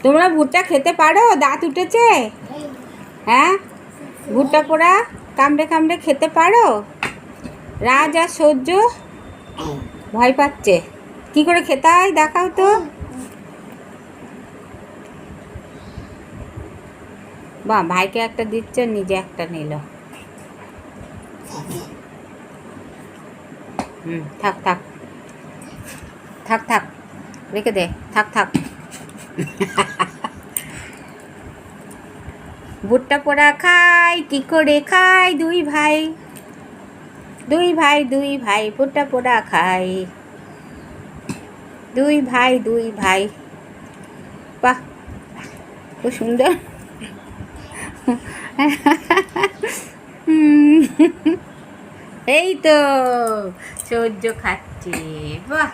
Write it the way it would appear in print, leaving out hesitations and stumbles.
তোমরা ভুট্টা খেতে পারো? দাঁত উঠেছে? হ্যাঁ, ভুট্টা পোড়া কামড়ে কামড়ে খেতে পারো? রাজ আর সহ্য ভয় পাচ্ছে। কি করে খেতে হয় দেখাও তো। বাহ, ভাইকে একটা দিচ্ছে, নিজে একটা নিল। থাক থাক থাক থাক, রেখে দে, থাক থাক। ভুট্টা পোড়া খাই কি করে খাই দুই ভাই, দুই ভাই দুই ভাই ভুট্টা পোড়া খাই, দুই ভাই দুই ভাই। বাহ, খুব সুন্দর। এই তো সহ্য খাচ্ছে। বাহ।